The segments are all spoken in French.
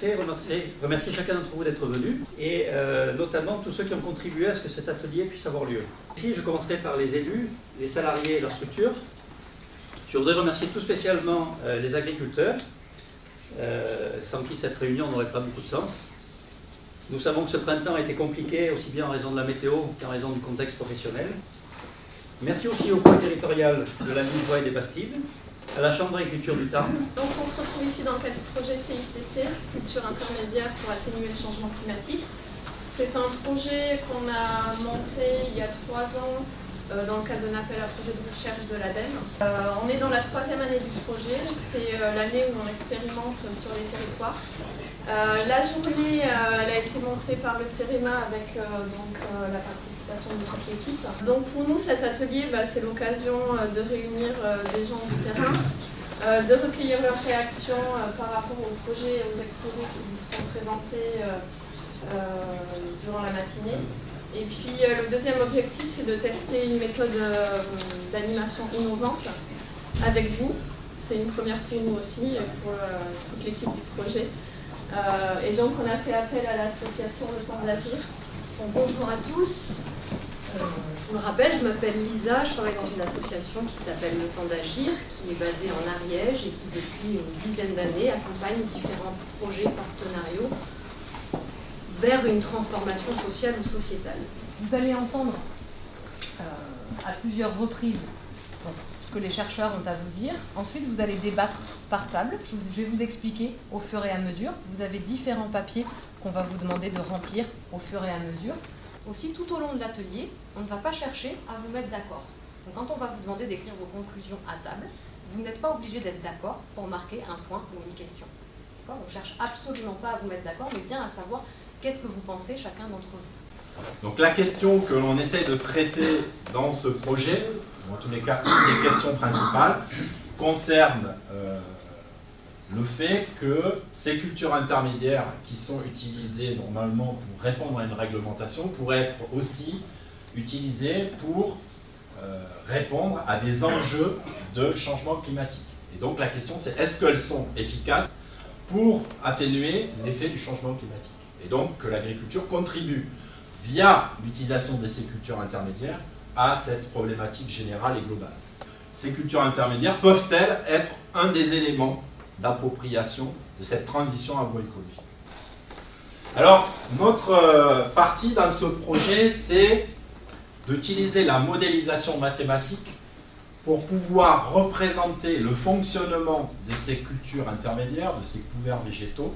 commencer, remercier chacun d'entre vous d'être venu, et notamment tous ceux qui ont contribué à ce que cet atelier puisse avoir lieu. Ici, je commencerai par les élus, les salariés et leurs structures. Je voudrais remercier tout spécialement les agriculteurs, sans qui cette réunion n'aurait pas beaucoup de sens. Nous savons que ce printemps a été compliqué, aussi bien en raison de la météo qu'en raison du contexte professionnel. Merci aussi au point territorial de la Mine-Voie et des Bastides, à la Chambre d'agriculture du Tarn. Donc on se retrouve ici dans le cadre du projet CICC, Culture intermédiaire pour atténuer le changement climatique. C'est un projet qu'on a monté il y a 3 ans dans le cadre d'un appel à projet de recherche de l'ADEME. On est dans la 3e année du projet, c'est l'année où on expérimente sur les territoires. La journée elle a été montée par le CEREMA avec la participation de toute l'équipe. Donc pour nous cet atelier c'est l'occasion de réunir des gens du terrain, de recueillir leurs réactions par rapport au projet et aux exposés qui vous seront présentés durant la matinée. Et puis le deuxième objectif, c'est de tester une méthode d'animation innovante avec vous. C'est une première pour nous aussi, pour toute l'équipe du projet. Et donc on a fait appel à l'association Le Temps d'Agir. Bonjour à tous. Je vous le rappelle, je m'appelle Lisa, je travaille dans une association qui s'appelle Le Temps d'Agir, qui est basée en Ariège et qui depuis une dizaine d'années accompagne différents projets partenariaux vers une transformation sociale ou sociétale. Vous allez entendre à plusieurs reprises ce que les chercheurs ont à vous dire. Ensuite, vous allez débattre par table. Je vais vous expliquer au fur et à mesure. Vous avez différents papiers qu'on va vous demander de remplir au fur et à mesure. Aussi, tout au long de l'atelier, on ne va pas chercher à vous mettre d'accord. Donc, quand on va vous demander d'écrire vos conclusions à table, vous n'êtes pas obligé d'être d'accord pour marquer un point ou une question. On ne cherche absolument pas à vous mettre d'accord, mais bien à savoir qu'est-ce que vous pensez chacun d'entre vous. Donc la question que l'on essaie de traiter dans ce projet, en tous les cas, une des questions principales, concerne le fait que ces cultures intermédiaires qui sont utilisées normalement pour répondre à une réglementation pourraient être aussi utilisées pour répondre à des enjeux de changement climatique. Et donc la question c'est est-ce qu'elles sont efficaces pour atténuer l'effet du changement climatique? Et donc que l'agriculture contribue via l'utilisation de ces cultures intermédiaires à cette problématique générale et globale. Ces cultures intermédiaires peuvent-elles être un des éléments d'appropriation de cette transition agroécologique? Alors, notre partie dans ce projet, c'est d'utiliser la modélisation mathématique pour pouvoir représenter le fonctionnement de ces cultures intermédiaires, de ces couverts végétaux,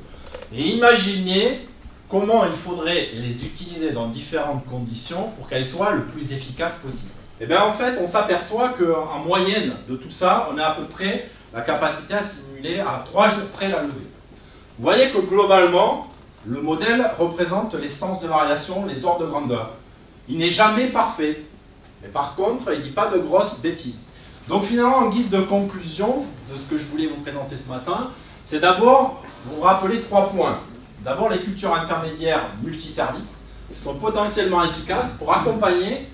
et imaginer comment il faudrait les utiliser dans différentes conditions pour qu'elles soient le plus efficaces possible. Et bien en fait, on s'aperçoit qu'en moyenne de tout ça, on a à peu près la capacité à simuler à 3 jours près la levée. Vous voyez que globalement, le modèle représente les sens de variation, les ordres de grandeur. Il n'est jamais parfait, mais par contre, il ne dit pas de grosses bêtises. Donc finalement, en guise de conclusion de ce que je voulais vous présenter ce matin, c'est d'abord vous rappeler 3 points. D'abord, les cultures intermédiaires multiservices sont potentiellement efficaces pour accompagner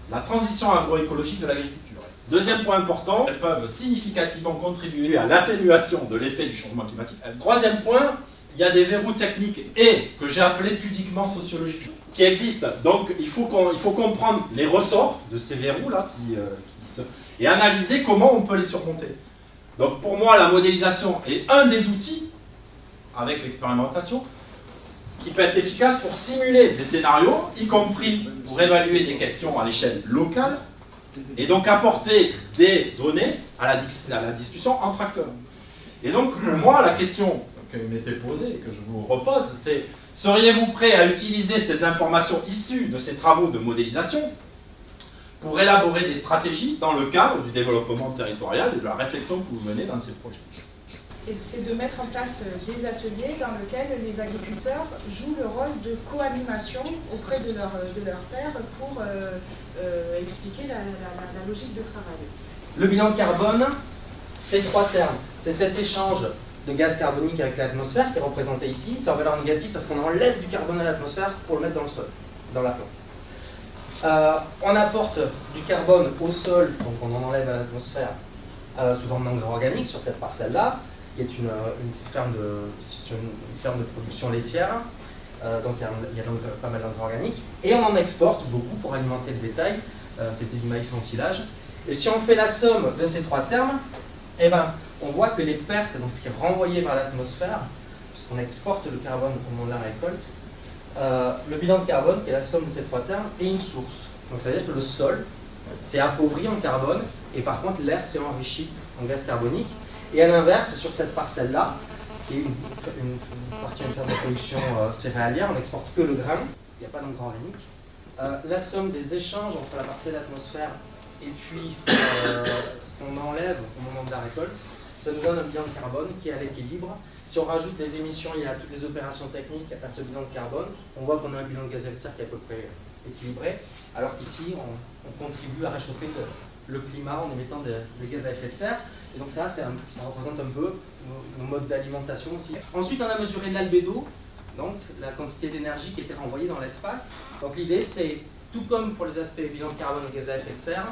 la transition agroécologique de l'agriculture. Deuxième point important, elles peuvent significativement contribuer à l'atténuation de l'effet du changement climatique. Troisième point, il y a des verrous techniques et que j'ai appelés pudiquement sociologiques qui existent. Donc il faut comprendre les ressorts de ces verrous-là et analyser comment on peut les surmonter. Donc pour moi, la modélisation est un des outils, avec l'expérimentation, qui peut être efficace pour simuler des scénarios, y compris pour évaluer des questions à l'échelle locale, et donc apporter des données à la discussion entre acteurs. Et donc, moi, la question que m'était posée et que je vous repose, c'est seriez-vous prêt à utiliser ces informations issues de ces travaux de modélisation pour élaborer des stratégies dans le cadre du développement territorial et de la réflexion que vous menez dans ces projets? C'est de mettre en place des ateliers dans lesquels les agriculteurs jouent le rôle de co-animation auprès de leurs pairs pour expliquer la logique de travail. Le bilan carbone, c'est 3 termes. C'est cet échange de gaz carbonique avec l'atmosphère qui est représenté ici. C'est en valeur négative parce qu'on enlève du carbone à l'atmosphère pour le mettre dans le sol, dans la plante. On apporte du carbone au sol, donc on en enlève à l'atmosphère sous forme d'engrais organique sur cette parcelle-là. qui est une ferme de production laitière. Donc il y a donc pas mal d'engrais organiques. Et on en exporte beaucoup pour alimenter le bétail. C'était du maïs en silage. Et si on fait la somme de ces trois termes, eh ben, on voit que les pertes, donc ce qui est renvoyé vers l'atmosphère, puisqu'on exporte le carbone au moment de la récolte, le bilan de carbone, qui est la somme de ces trois termes, est une source. Donc ça veut dire que le sol s'est appauvri en carbone, et par contre l'air s'est enrichi en gaz carbonique. Et à l'inverse, sur cette parcelle-là, qui est une partie d'une ferme de production céréalière, on n'exporte que le grain, il n'y a pas d'engrais organique. La somme des échanges entre la parcelle et l'atmosphère et puis ce qu'on enlève au moment de la récolte, ça nous donne un bilan de carbone qui est à l'équilibre. Si on rajoute les émissions, il y a toutes les opérations techniques à ce bilan de carbone, on voit qu'on a un bilan de gaz à effet de serre qui est à peu près équilibré, alors qu'ici on contribue à réchauffer le climat en émettant des gaz à effet de serre. Et donc ça représente un peu nos modes d'alimentation aussi. Ensuite, on a mesuré l'albédo, donc la quantité d'énergie qui était renvoyée dans l'espace. Donc l'idée, c'est, tout comme pour les aspects bilan de carbone et gaz à effet de serre,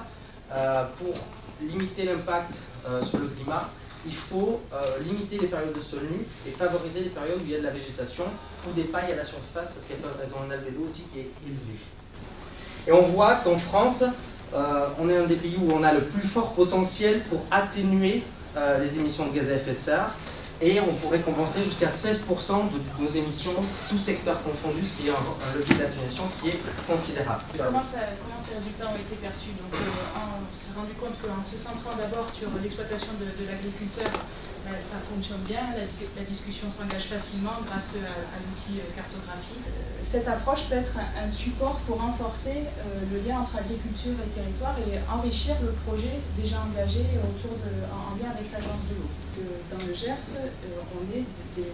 pour limiter l'impact sur le climat, il faut limiter les périodes de sol nu et favoriser les périodes où il y a de la végétation ou des pailles à la surface, parce qu'elles ont un albédo aussi qui est élevé. Et on voit qu'en France, on est un des pays où on a le plus fort potentiel pour atténuer les émissions de gaz à effet de serre, et on pourrait compenser jusqu'à 16% de nos émissions, tous secteurs confondus, ce qui est un levier d'atténuation qui est considérable. Comment ces résultats ont été perçus? Donc, on s'est rendu compte qu'en se centrant d'abord sur l'exploitation de l'agriculteur, ça fonctionne bien, la discussion s'engage facilement grâce à l'outil cartographie. Cette approche peut être un support pour renforcer le lien entre agriculture et territoire et enrichir le projet déjà engagé en lien avec l'agence de l'eau. Dans le Gers, on est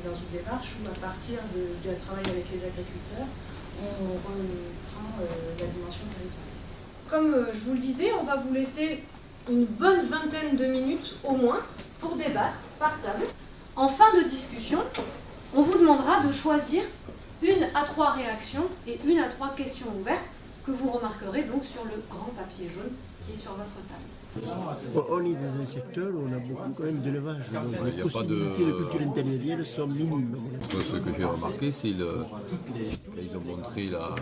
dans une démarche où, à partir d'un travail avec les agriculteurs, on reprend la dimension territoriale. Comme je vous le disais, on va vous laisser une bonne vingtaine de minutes au moins pour débattre par table. En fin de discussion, on vous demandera de choisir 1 à 3 réactions et 1 à 3 questions ouvertes que vous remarquerez donc sur le grand papier jaune qui est sur votre table. On est dans un secteur où on a beaucoup quand même d'élevage, donc les possibilités de culture intermédiaire sont minimes. Ce que j'ai remarqué, c'est quand ils ont montré là,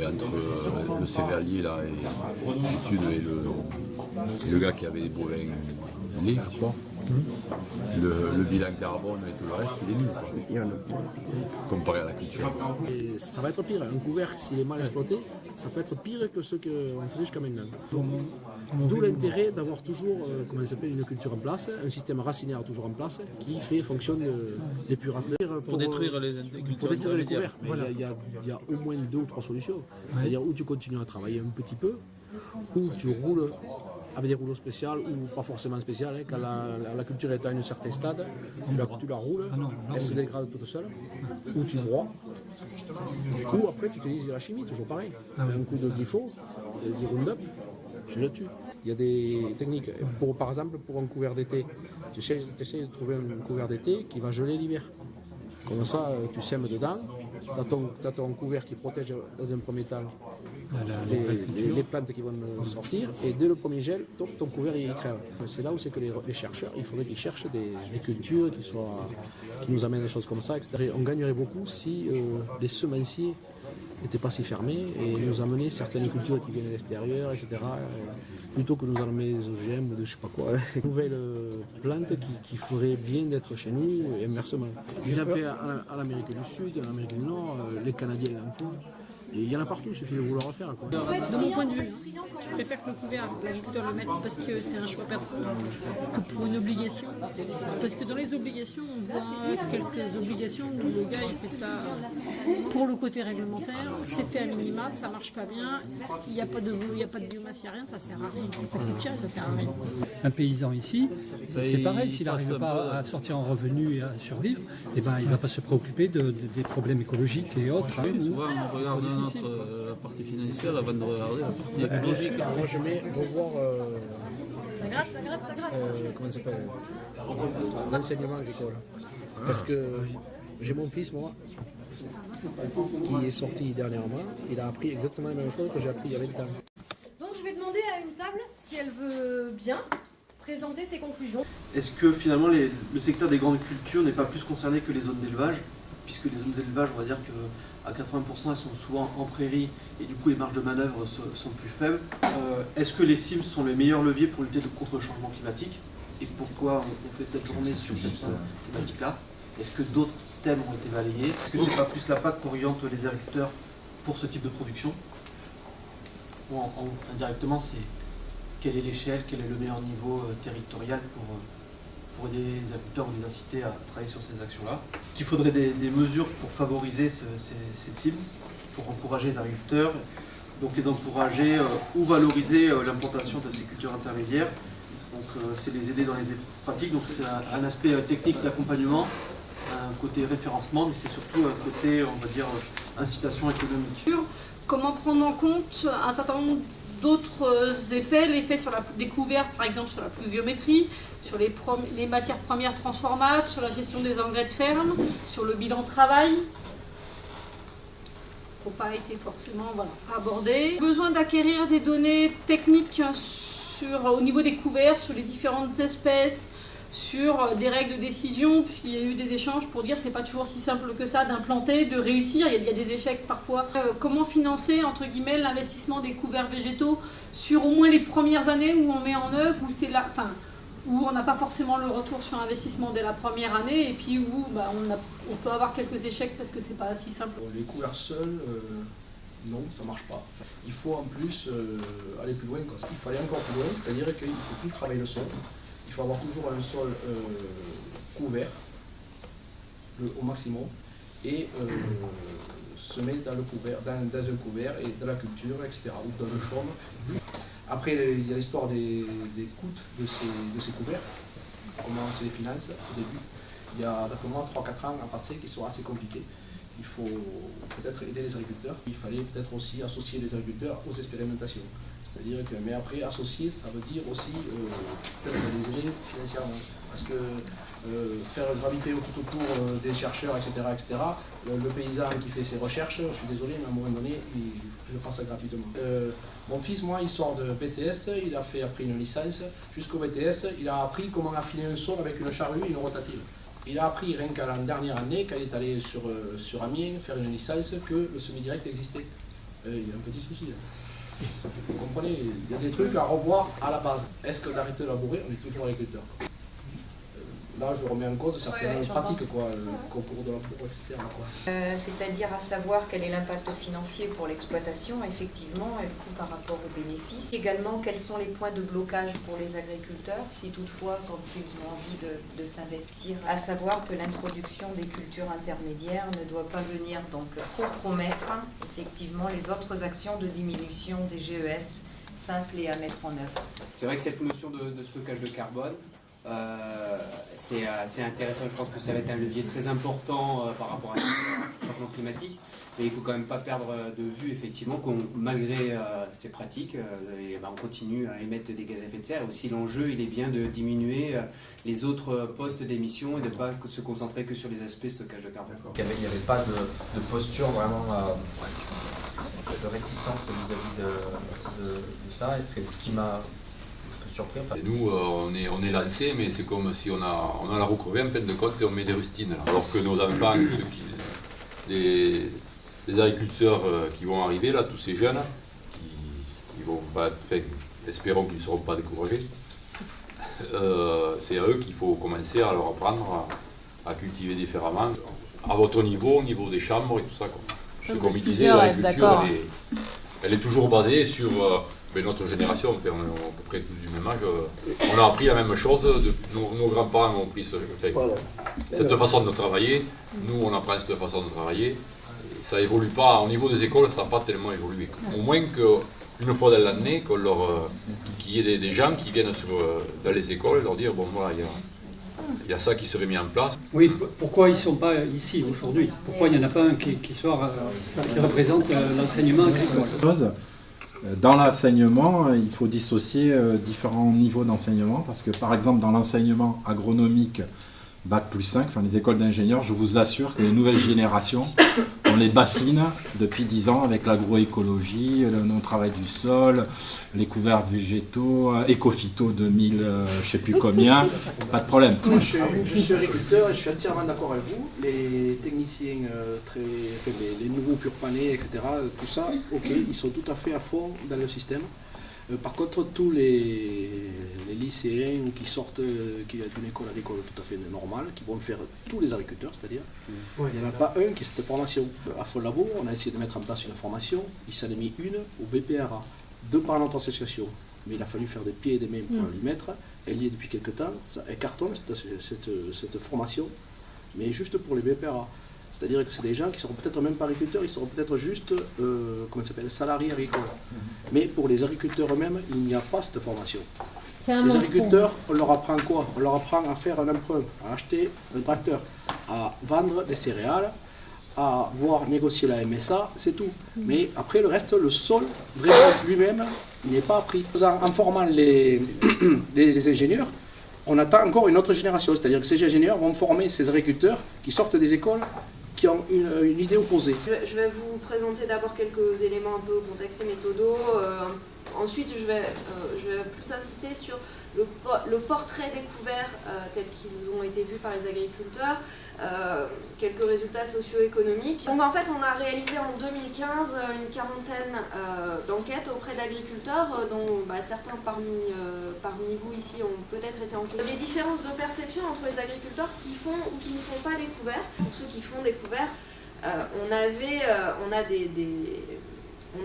entre le céréalier là, et le sud et le gars qui avait des bovins lait, je crois. Le bilan carbone et tout le reste, il est nul, comparé à la culture. Et ça va être pire, un couvercle, s'il est mal exploité, ça peut être pire que ce qu'on faisait jusqu'à maintenant. D'où l'intérêt d'avoir toujours une culture en place, un système racinaire toujours en place, qui fait fonction d'épurateur pour détruire les couvercles. Voilà. Il y a au moins 2 ou 3 solutions. C'est-à-dire où tu continues à travailler un petit peu, ou tu roules avec des rouleaux spéciaux ou pas forcément spéciaux. Quand la culture est à un certain stade, tu la roules, elle se dégrade toute seule, ou tu broies, ou après tu utilises de la chimie, toujours pareil. Un coup de glypho, du Roundup, tu le tues. Il y a des techniques, par exemple pour un couvert d'été, tu essaies de trouver un couvert d'été qui va geler l'hiver. Comme ça, tu sèmes dedans, tu as ton couvert qui protège dans un premier temps les plantes qui vont sortir, et dès le premier gel, ton couvert il crève. C'est là où c'est que les chercheurs, il faudrait qu'ils cherchent des cultures qui nous amènent des choses comme ça, etc. On gagnerait beaucoup si les semenciers n'étaient pas si fermés et nous amenaient certaines cultures qui viennent de l'extérieur, etc. Plutôt que nous amener des OGM ou de je sais pas quoi. Une nouvelle plante qui ferait bien d'être chez nous et inversement. Ils ont fait à l'Amérique du Sud, à l'Amérique du Nord, les Canadiens en font. Et il y en a partout, il suffit de vouloir en faire. De mon point de vue, je préfère que le couvert, l'agriculteur le mette parce que c'est un choix personnel que pour une obligation. Parce que dans les obligations, on voit quelques obligations où le gars il fait ça pour le côté réglementaire, c'est fait à minima, ça marche pas bien, il n'y a pas de biomasse, il n'y a rien, ça sert à rien. Ça coûte cher, ça sert à rien. Un paysan ici, c'est pareil, s'il n'arrive pas à sortir en revenu et à survivre, il ne va pas se préoccuper des problèmes écologiques et autres. Souvent, on regarde la partie financière avant de regarder la partie écologique. Moi, je mets revoir Ça gratte. comment ça s'appelle, l'enseignement agricole. Parce que j'ai mon fils, moi, qui est sorti dernièrement, il a appris exactement la même chose que j'ai appris il y a 20 ans. Donc je vais demander à une table si elle veut bien présenter ses conclusions. Est-ce que finalement le secteur des grandes cultures n'est pas plus concerné que les zones d'élevage, puisque les zones d'élevage, on va dire qu'à 80% elles sont souvent en prairie et du coup les marges de manœuvre sont plus faibles. Est-ce que les CIMS sont les meilleurs leviers pour lutter contre le changement climatique? Et pourquoi on fait cette journée sur cette thématique-là? Est-ce que d'autres thèmes ont été balayés? Est-ce que c'est pas plus la PAC qu'oriente les agriculteurs pour ce type de production? Ou indirectement, c'est quelle est l'échelle, quel est le meilleur niveau territorial pour aider les agriculteurs ou les inciter à travailler sur ces actions-là? Il faudrait des mesures pour favoriser ces CIMS, pour encourager les agriculteurs, donc les encourager ou valoriser l'implantation de ces cultures intermédiaires. Donc c'est les aider dans les pratiques, donc c'est un aspect technique d'accompagnement, un côté référencement, mais c'est surtout un côté, on va dire, incitation économique. Comment prendre en compte un certain nombre d'autres effets, l'effet sur la découverte, par exemple sur la pluviométrie, sur les matières premières transformables, sur la gestion des engrais de ferme, sur le bilan de travail. Faut pas été forcément abordé. Besoin d'acquérir des données techniques au niveau des couverts, sur les différentes espèces, sur des règles de décision, puisqu'il y a eu des échanges pour dire que c'est pas toujours si simple que ça d'implanter, de réussir, il y a des échecs parfois. Comment financer, entre guillemets, l'investissement des couverts végétaux sur au moins les premières années où on met en œuvre, où on n'a pas forcément le retour sur investissement dès la première année, et puis où on peut avoir quelques échecs parce que c'est pas si simple. Les couverts seuls, non, ça marche pas. Il faut en plus aller plus loin. Il faut aller encore plus loin, c'est-à-dire qu'il ne faut plus travailler le sol. Il faut avoir toujours un sol couvert au maximum et semer dans un couvert et dans la culture, etc. ou dans le chaume. Après, il y a l'histoire des coûts de ces couverts, comment on se les finance au début. Il y a d'après moi 3-4 ans à passer qui sont assez compliqués. Il faut peut-être aider les agriculteurs. Il fallait peut-être aussi associer les agriculteurs aux expérimentations. C'est-à-dire que, mais après, associer, ça veut dire aussi peut-être les aider financièrement. Parce que faire graviter tout autour des chercheurs, etc., le paysan qui fait ses recherches, je suis désolé, mais à un moment donné, je prends ça gratuitement. Mon fils, moi, il sort de BTS, il a fait après une licence, jusqu'au BTS, il a appris comment affiner un sol avec une charrue et une rotative. Il a appris rien qu'à la dernière année, quand il est allé sur Amiens faire une licence, que le semi-direct existait. Il y a un petit souci. Vous comprenez, il y a des trucs à revoir à la base. Est-ce que d'arrêter de labourer, on est toujours agriculteur? Là, je remets en cause certaines pratiques, concours de labour, etc. C'est-à-dire à savoir quel est l'impact financier pour l'exploitation, effectivement, et le coût par rapport aux bénéfices. Également, quels sont les points de blocage pour les agriculteurs, si toutefois, quand ils ont envie de s'investir, à savoir que l'introduction des cultures intermédiaires ne doit pas venir donc compromettre effectivement les autres actions de diminution des GES simples et à mettre en œuvre. C'est vrai que cette notion de stockage de carbone, c'est intéressant. Je pense que ça va être un levier très important par rapport à ce changement climatique. Mais il ne faut quand même pas perdre de vue effectivement qu'on, malgré ces pratiques, on continue à émettre des gaz à effet de serre. Et aussi l'enjeu, il est bien de diminuer les autres postes d'émission et de ne pas se concentrer que sur les aspects stockage de carbone. Il n'y avait pas de posture vraiment de réticence vis-à-vis de ça. Et c'est ce qui m'a surpris. Et nous, on est lancés, mais c'est comme si on a la roue crevée en pleine de côte et on met des rustines. Là. Alors que nos enfants, les agriculteurs qui vont arriver, là, tous ces jeunes, qui vont pas, espérons qu'ils ne seront pas découragés, c'est à eux qu'il faut commencer à leur apprendre à cultiver différemment, à votre niveau, au niveau des chambres et tout ça. Parce que comme il disait, l'agriculture, elle est toujours basée sur notre génération, on est à peu près tous du même âge, on a appris la même chose, nos grands-parents ont pris cette façon de travailler, nous on apprend cette façon de travailler. Ça évolue pas, au niveau des écoles, ça n'a pas tellement évolué. Au moins qu'une fois dans l'année, qu'il y ait des gens qui viennent dans les écoles et leur dire, bon voilà, il y a ça qui serait mis en place. Oui, pourquoi ils ne sont pas ici aujourd'hui? Pourquoi il n'y en a pas un qui représente l'enseignement agricole? Dans l'enseignement, il faut dissocier différents niveaux d'enseignement, parce que par exemple dans l'enseignement agronomique, Bac+5, enfin les écoles d'ingénieurs, je vous assure que les nouvelles générations on les bassine depuis 10 ans avec l'agroécologie, le travail du sol, les couverts végétaux, éco-phyto 2000, je ne sais plus combien, pas de problème. Moi, je suis agriculteur et je suis entièrement d'accord avec vous. Les techniciens, les nouveaux pur panés, etc., tout ça, ok, ils sont tout à fait à fond dans le système. Par contre, tous les lycéens qui sortent d'une école agricole tout à fait normale, qui vont faire tous les agriculteurs, c'est-à-dire, il n'y en a pas un qui a cette formation. À Fond Labo, on a essayé de mettre en place une formation, il s'en est mis une au BPRA, deux par notre association. Mais il a fallu faire des pieds et des mains pour lui mettre. Elle y est depuis quelques temps, elle cartonne cette formation, mais juste pour les BPRA. C'est-à-dire que c'est des gens qui ne seront peut-être même pas agriculteurs, ils seront peut-être juste salariés agricoles. Mais pour les agriculteurs eux-mêmes, il n'y a pas cette formation. Les agriculteurs, on leur apprend quoi? On leur apprend à faire un emprunt, à acheter un tracteur, à vendre des céréales, à voir négocier la MSA, c'est tout. Mais après le reste, le sol, vraiment lui-même, il n'est pas appris. En formant les ingénieurs, on attend encore une autre génération. C'est-à-dire que ces ingénieurs vont former ces agriculteurs qui sortent des écoles qui ont une idée opposée. Je vais vous présenter d'abord quelques éléments un peu contexte et méthodo. Ensuite, je vais plus insister sur le portrait des couverts tels qu'ils ont été vus par les agriculteurs, quelques résultats socio-économiques. Donc en fait, on a réalisé en 2015 une quarantaine d'enquêtes auprès d'agriculteurs, dont certains parmi vous ici ont peut-être été enquêtés. Les différences de perception entre les agriculteurs qui font ou qui ne font pas des couverts. Pour ceux qui font des couverts, on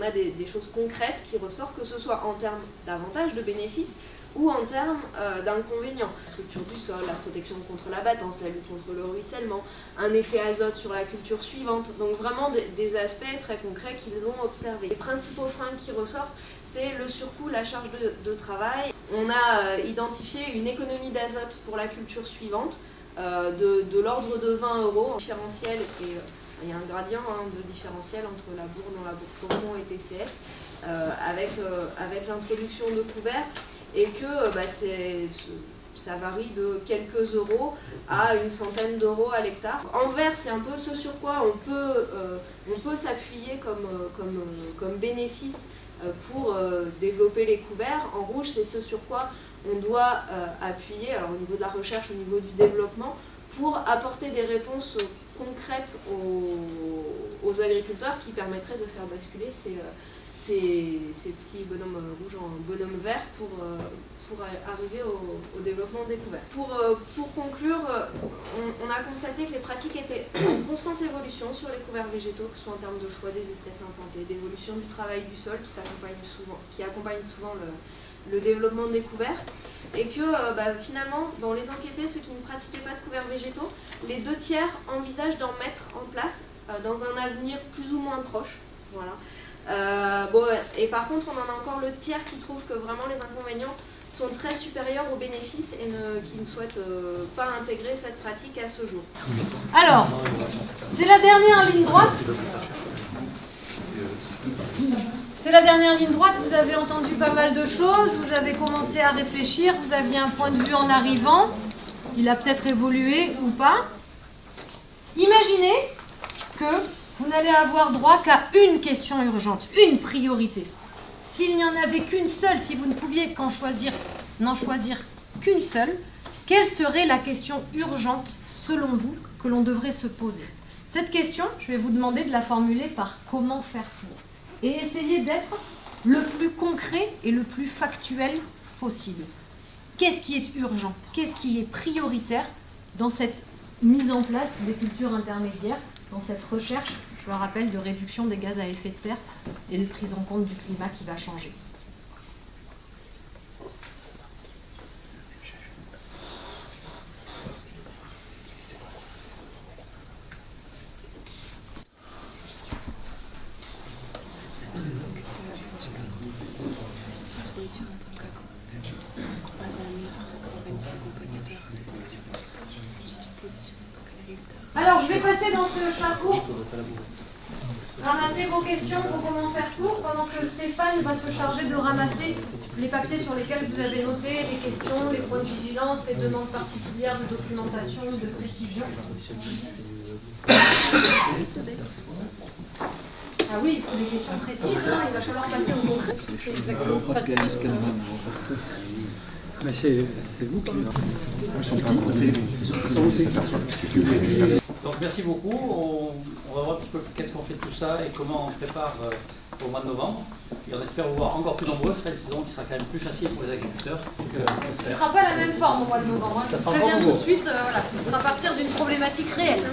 a des choses concrètes qui ressortent, que ce soit en termes d'avantages, de bénéfices, ou en termes d'inconvénients. La structure du sol, la protection contre la battance, la lutte contre le ruissellement, un effet azote sur la culture suivante, donc vraiment des aspects très concrets qu'ils ont observés. Les principaux freins qui ressortent, c'est le surcoût, la charge de travail. On a identifié une économie d'azote pour la culture suivante de l'ordre de 20 €, en différentiel, et il y a un gradient de différentiel entre la bourre, non-labour et TCS, avec l'introduction de couverts, et que ça varie de quelques euros à une centaine d'euros à l'hectare. En vert, c'est un peu ce sur quoi on peut s'appuyer comme bénéfice pour développer les couverts. En rouge, c'est ce sur quoi on doit appuyer, alors au niveau de la recherche, au niveau du développement, pour apporter des réponses concrètes aux agriculteurs qui permettraient de faire basculer ces petits bonhommes rouges en bonhommes verts pour arriver au développement des couverts. Pour conclure, on a constaté que les pratiques étaient en constante évolution sur les couverts végétaux, que ce soit en termes de choix des espèces implantées, d'évolution du travail du sol qui accompagne souvent le développement des couverts, et que finalement, dans les enquêtés, ceux qui ne pratiquaient pas de couverts végétaux, les 2/3 envisagent d'en mettre en place dans un avenir plus ou moins proche. Voilà. Et par contre, on en a encore le tiers qui trouve que vraiment les inconvénients sont très supérieurs aux bénéfices et qui ne souhaitent pas intégrer cette pratique à ce jour. Alors, c'est la dernière ligne droite. C'est la dernière ligne droite, vous avez entendu pas mal de choses, vous avez commencé à réfléchir, vous aviez un point de vue en arrivant, il a peut-être évolué ou pas. Imaginez que vous n'allez avoir droit qu'à une question urgente, une priorité. S'il n'y en avait qu'une seule, si vous ne pouviez n'en choisir qu'une seule, quelle serait la question urgente, selon vous, que l'on devrait se poser? Cette question, je vais vous demander de la formuler par comment faire pour. Et essayer d'être le plus concret et le plus factuel possible. Qu'est-ce qui est urgent? Qu'est-ce qui est prioritaire dans cette mise en place des cultures intermédiaires, dans cette recherche, je le rappelle, de réduction des gaz à effet de serre et de prise en compte du climat qui va changer? Alors, je vais passer dans ce chapeau, ramasser vos questions pour comment faire court, pendant que Stéphane va se charger de ramasser les papiers sur lesquels vous avez noté les questions, les points de vigilance, les demandes particulières de documentation ou de précision. Ah oui, il faut des questions précises, hein. Il va falloir passer au concret. C'est exactement pas ça. Mais c'est vous qui... Donc merci beaucoup. On va voir un petit peu qu'est-ce qu'on fait de tout ça et comment on se prépare au mois de novembre. Et on espère vous voir encore plus nombreux. Ce sera une saison qui sera quand même plus facile pour les agriculteurs. Ce ne sera pas la même forme au mois de novembre. Hein. Je vous préviens tout de suite, voilà, ce sera à partir d'une problématique réelle.